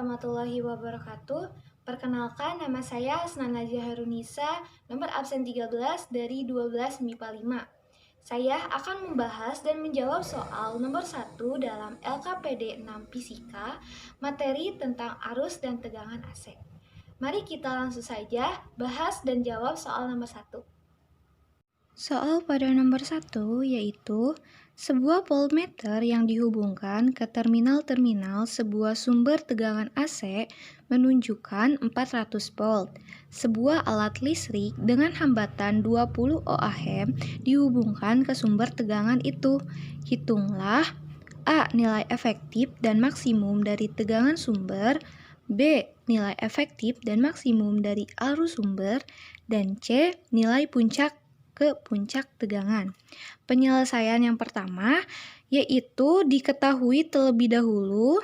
warahmatullahi wabarakatuh. Perkenalkan, nama saya Asna Najah Harunisa, nomor absen 13 dari 12 MIPA 5. Saya akan membahas dan menjawab soal nomor 1 dalam LKPD 6 Fisika, materi tentang arus dan tegangan AC. Mari kita langsung saja bahas dan jawab soal nomor 1. Soal pada nomor 1 yaitu sebuah voltmeter yang dihubungkan ke terminal-terminal sebuah sumber tegangan AC menunjukkan 400 volt. Sebuah alat listrik dengan hambatan 20 ohm dihubungkan ke sumber tegangan itu. Hitunglah A. Nilai efektif dan maksimum dari tegangan sumber, B. Nilai efektif dan maksimum dari arus sumber, dan C. Nilai puncak ke puncak tegangan. Penyelesaian yang pertama yaitu diketahui terlebih dahulu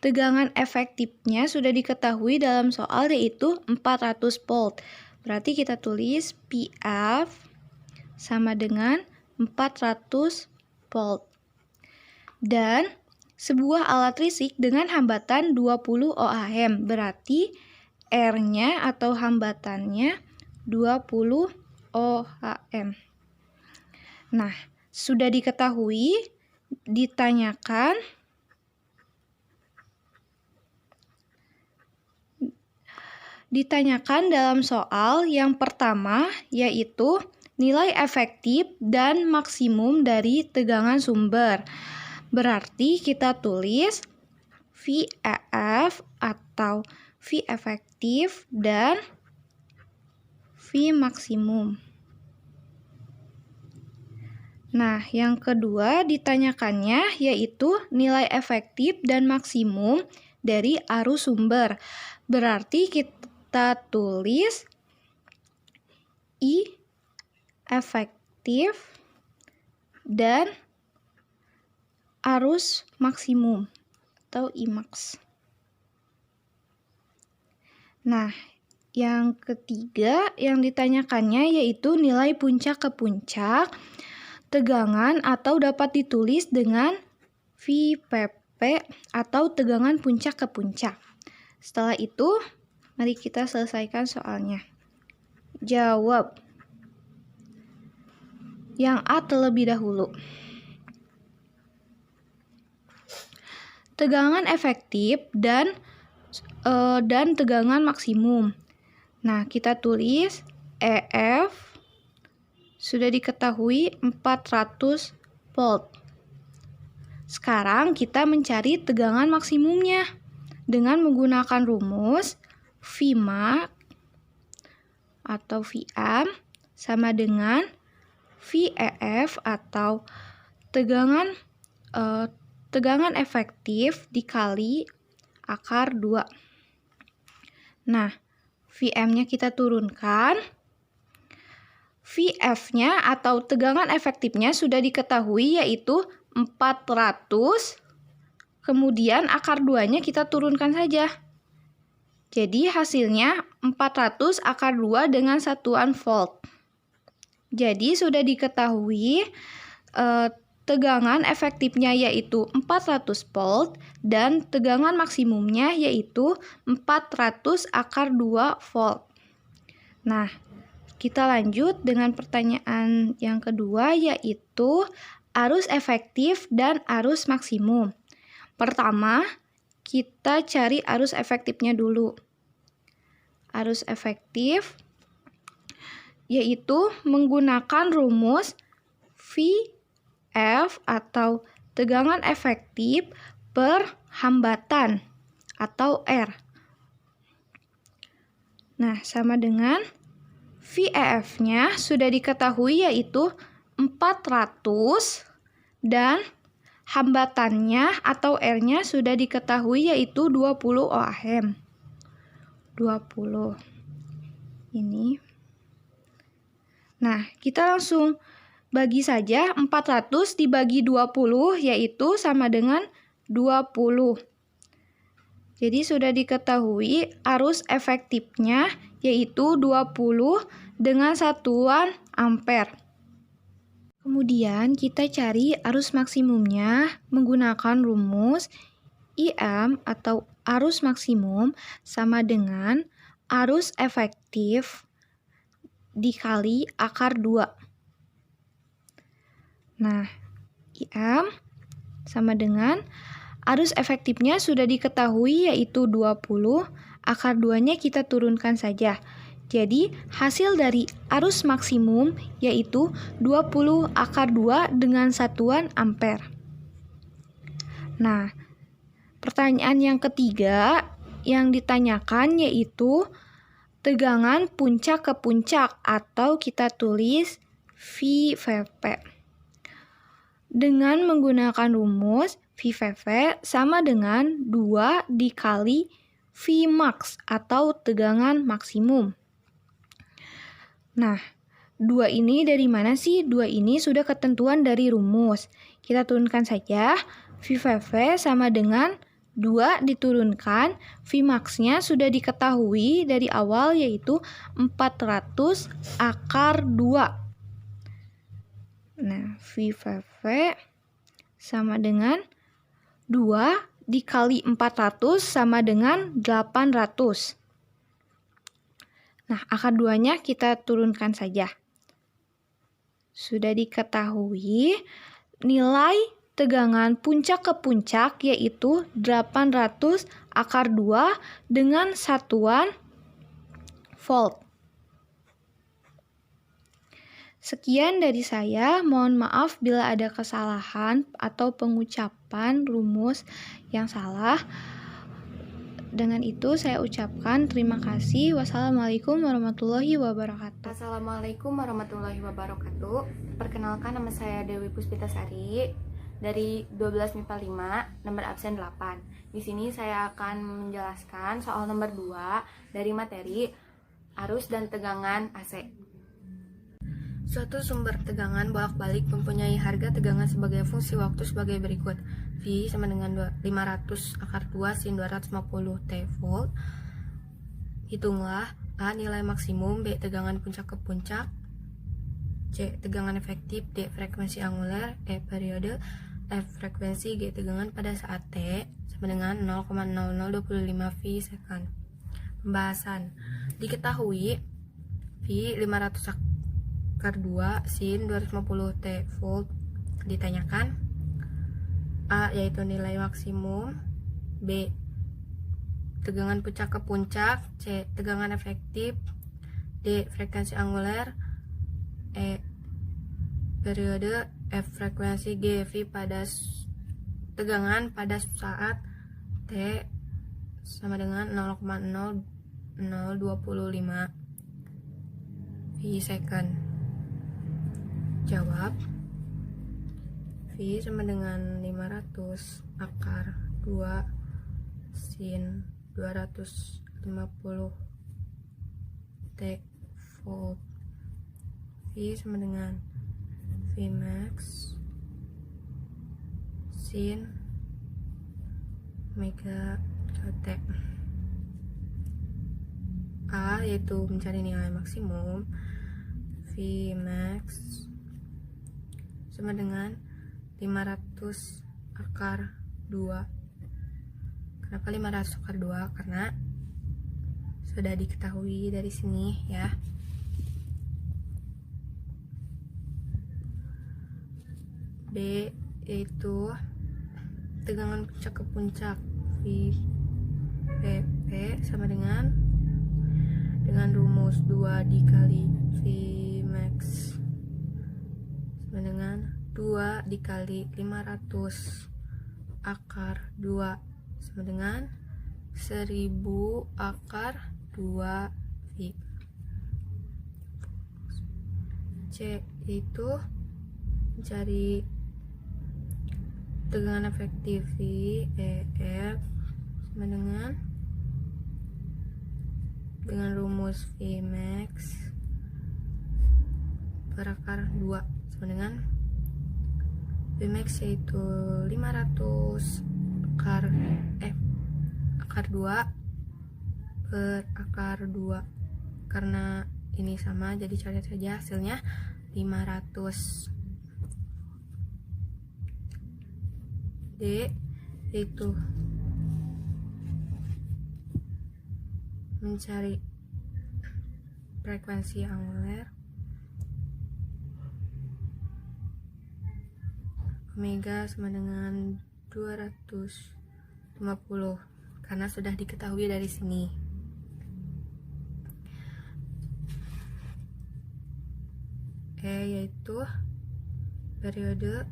tegangan efektifnya sudah diketahui dalam soal yaitu 400 volt. Berarti kita tulis PF sama dengan 400 volt. Dan sebuah alat listrik dengan hambatan 20 ohm, berarti R-nya atau hambatannya 20 ohm. Nah, sudah diketahui, ditanyakan dalam soal yang pertama yaitu nilai efektif dan maksimum dari tegangan sumber. Berarti kita tulis VEF atau V efektif dan V maksimum. Nah, yang kedua ditanyakannya yaitu nilai efektif dan maksimum dari arus sumber. Berarti kita tulis I efektif dan arus maksimum atau Imax. Nah, yang ketiga yang ditanyakannya yaitu nilai puncak ke puncak tegangan atau dapat ditulis dengan VPP atau tegangan puncak ke puncak. Setelah itu, mari kita selesaikan soalnya. Jawab yang A terlebih dahulu. Tegangan efektif dan tegangan maksimum. Nah, kita tulis EF sudah diketahui 400 volt. Sekarang kita mencari tegangan maksimumnya dengan menggunakan rumus Vmax atau Vm sama dengan VEF atau tegangan efektif dikali akar 2. Nah, Vm-nya kita turunkan. Vf-nya atau tegangan efektifnya sudah diketahui yaitu 400. Kemudian akar 2-nya kita turunkan saja. Jadi hasilnya 400 akar 2 dengan satuan volt. Jadi sudah diketahui tegangan efektifnya yaitu 400 volt dan tegangan maksimumnya yaitu 400 akar 2 volt. Nah, kita lanjut dengan pertanyaan yang kedua yaitu arus efektif dan arus maksimum. Pertama, kita cari arus efektifnya dulu. Arus efektif yaitu menggunakan rumus VF atau tegangan efektif per hambatan atau R. Nah, sama dengan VEF-nya sudah diketahui yaitu 400 dan hambatannya atau R-nya sudah diketahui yaitu 20 ohm. 20. Ini. Nah, kita langsung bagi saja 400 dibagi 20 yaitu sama dengan 20. Jadi sudah diketahui arus efektifnya yaitu 20 dengan satuan ampere. Kemudian kita cari arus maksimumnya menggunakan rumus IM atau arus maksimum sama dengan arus efektif dikali akar 2. Nah, IM sama dengan arus efektifnya sudah diketahui yaitu 20, akar 2-nya kita turunkan saja. Jadi, hasil dari arus maksimum yaitu 20 akar 2 dengan satuan ampere. Nah, pertanyaan yang ketiga yang ditanyakan yaitu tegangan puncak ke puncak atau kita tulis VVP. Dengan menggunakan rumus VVP sama dengan 2 dikali Vmax atau tegangan maksimum. Nah, 2 ini dari mana sih? 2 ini sudah ketentuan dari rumus. Kita turunkan saja. VVP sama dengan 2 diturunkan. Vmax-nya sudah diketahui dari awal yaitu 400 akar 2. Nah, VVP sama dengan 2 dikali 400 sama dengan 800. Nah, akar 2-nya kita turunkan saja. Sudah diketahui nilai tegangan puncak ke puncak yaitu 800 akar 2 dengan satuan volt. Sekian dari saya, mohon maaf bila ada kesalahan atau pengucapan rumus yang salah. Dengan itu saya ucapkan terima kasih. Wassalamualaikum warahmatullahi wabarakatuh. Assalamualaikum warahmatullahi wabarakatuh. Perkenalkan, nama saya Dewi Puspitasari dari 12 MIPA 5, nomor absen 8. Di sini saya akan menjelaskan soal nomor 2 dari materi arus dan tegangan AC. Suatu sumber tegangan bolak-balik mempunyai harga tegangan sebagai fungsi waktu sebagai berikut. V sama dengan 500 akar 2 sin 250 T volt. Hitunglah A nilai maksimum, B tegangan puncak ke puncak, C tegangan efektif, D frekuensi angular, E periode, F frekuensi, G tegangan pada saat T sama dengan 0,0025 V second. Pembahasan. Diketahui V 500 akar 2 sin 250 T volt. Ditanyakan A yaitu nilai maksimum, B tegangan puncak ke puncak, C tegangan efektif, D frekuensi angular, E periode, F frekuensi, G V pada tegangan pada saat T sama dengan 0,0025 V second. Jawab. V sama dengan 500 akar 2 sin 250 T volt. V sama dengan Vmax sin omega T. A yaitu mencari nilai maksimum, Vmax sama dengan 500 akar 2. Kenapa 500 akar 2? Karena sudah diketahui dari sini ya. B yaitu tegangan puncak ke puncak, VP sama dengan rumus 2 dikali Vmax sama dengan 2 dikali 500 akar 2 sama dengan 1000 akar 2 V. C itu mencari tegangan efektif V, EF sama dengan rumus Vmax per akar 2 sama dengan Vmax yaitu 500 akar 2 per akar 2. Karena ini sama jadi cari saja hasilnya 500 D yaitu mencari frekuensi angular, omega sama dengan 250 karena sudah diketahui dari sini. E yaitu periode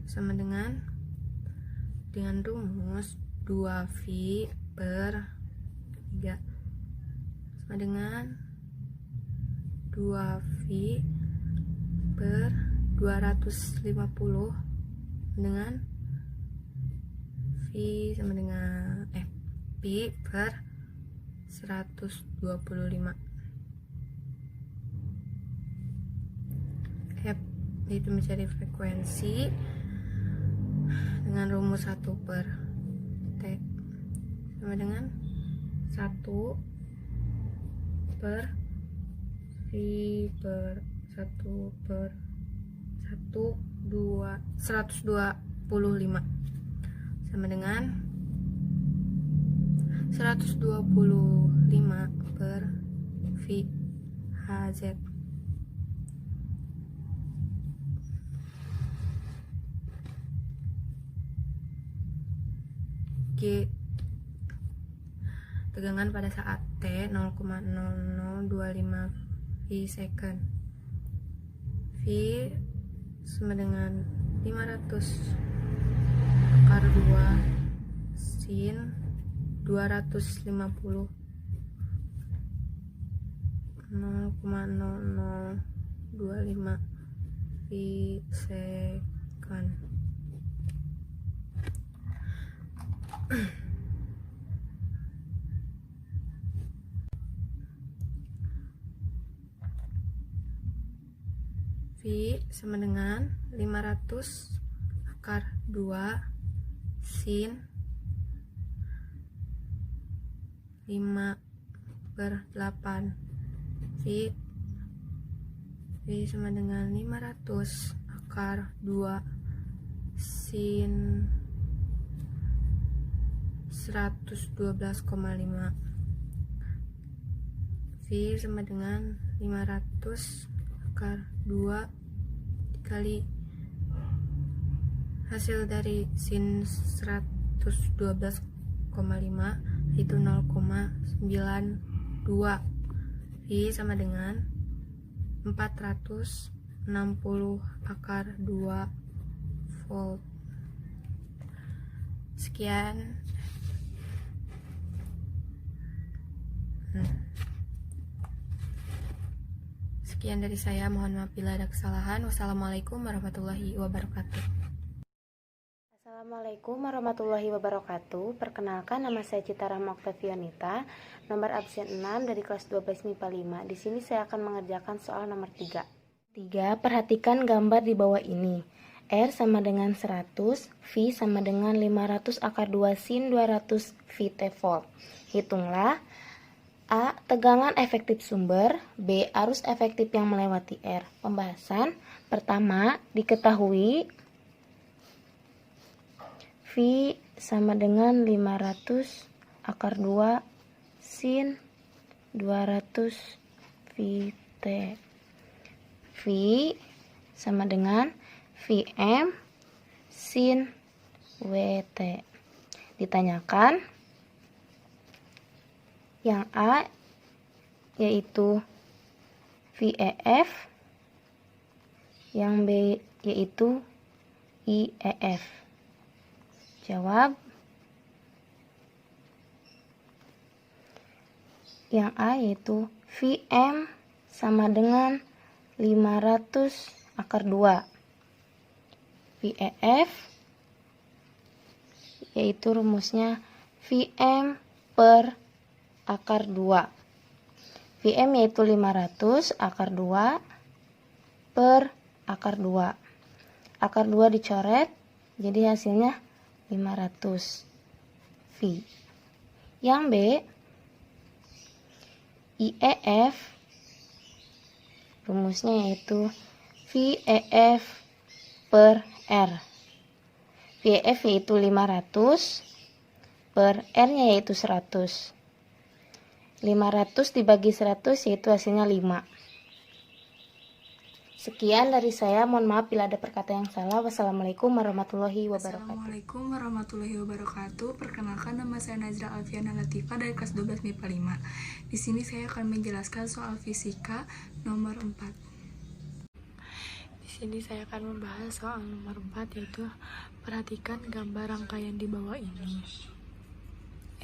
sama dengan rumus 2V per 3 sama dengan 2V per 250 dengan V sama dengan Pi per 125. F itu mencari frekuensi dengan rumus 1 per T sama dengan 1 per V per 1 per 125 sama dengan 125 per V Hz. G tegangan pada saat T 0,0025 V second. V sama dengan 500 akar 2 sin 250 0,0025 V second. V sama dengan 500 akar 2 sin 5/8 V sama dengan 500 akar 2 sin 112,5 V sama dengan 500 akar 2 dikali hasil dari sin 112,5 itu 0,92 V sama dengan 460 akar 2 volt. Sekian. Sekian dari saya, mohon maaf bila ada kesalahan. Wassalamualaikum warahmatullahi wabarakatuh. Assalamualaikum warahmatullahi wabarakatuh. Perkenalkan, nama saya Citarahma Oktavionita, nomor absen 6 dari kelas 12 MIPA 5. Di sini saya akan mengerjakan soal nomor 3. Perhatikan gambar di bawah ini. R sama dengan 100, V sama dengan 500 akar 2 sin 200 VT volt. Hitunglah A. Tegangan efektif sumber. B. Arus efektif yang melewati R. Pembahasan pertama, diketahui V sama dengan 500 akar 2 sin 200 VT. V sama dengan Vm sin WT. Ditanyakan yang A yaitu VEF, yang B yaitu IEF. Jawab. Yang A yaitu Vm sama dengan 500 akar 2. VEF yaitu rumusnya Vm per akar 2. Vm yaitu 500 akar 2 per akar 2. Akar 2 dicoret, jadi hasilnya 500 V. Yang B, IEF, rumusnya yaitu VEF per R. VF yaitu 500 per R-nya yaitu 100. 500 dibagi 100 yaitu hasilnya 5. Sekian dari saya, mohon maaf bila ada perkataan yang salah. Wassalamualaikum warahmatullahi wabarakatuh. Assalamualaikum warahmatullahi wabarakatuh. Perkenalkan, nama saya Nazra Alfiana Latifah dari kelas 12 MIPA 5. Di sini saya akan menjelaskan soal fisika nomor 4. Di sini saya akan membahas soal nomor 4, yaitu perhatikan gambar rangkaian di bawah ini.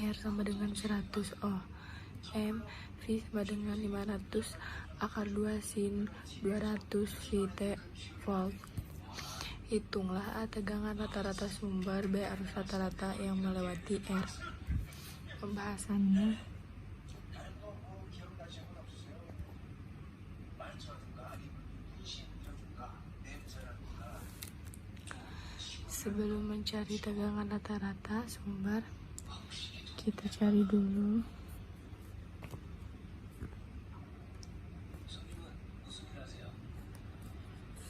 R sama dengan 100 O, M, V sama dengan 500 akar 2 sin 200 VT volt. Hitunglah A tegangan rata-rata sumber, B arus rata-rata yang melewati R. Pembahasannya, sebelum mencari tegangan rata-rata sumber, kita cari dulu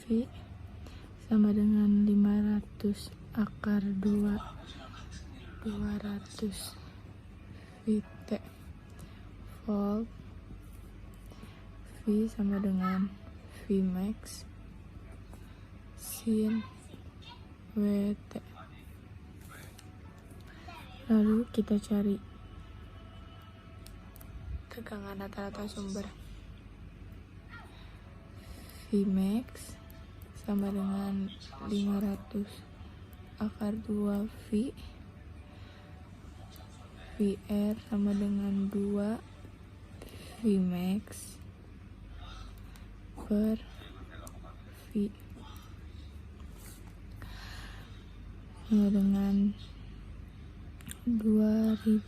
V sama dengan 500 akar 2 200 VT volt. V sama dengan V max sin WT. Lalu kita cari tegangan rata-rata sumber. V max sama dengan 500 akar 2 V. VR sama dengan 2 V max per V sama dengan 2500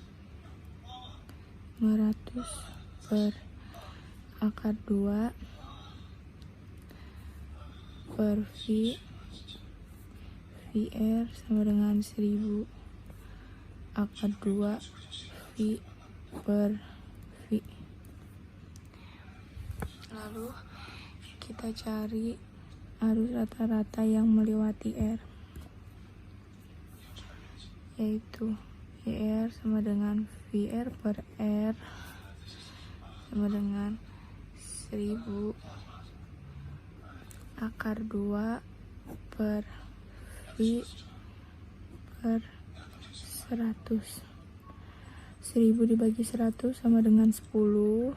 per akar 2 per V. VR sama dengan 1000 akar 2 V per V. Lalu kita cari arus rata-rata yang melewati R, yaitu VR sama dengan VR per R sama dengan 1000 akar 2 per V per 100. 1000 dibagi 100 sama dengan 10.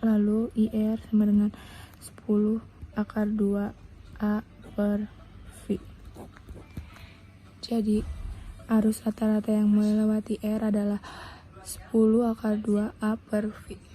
Lalu IR sama dengan 10 akar 2 A per V. Jadi arus rata-rata yang melewati R adalah 10 akar 2 A per V.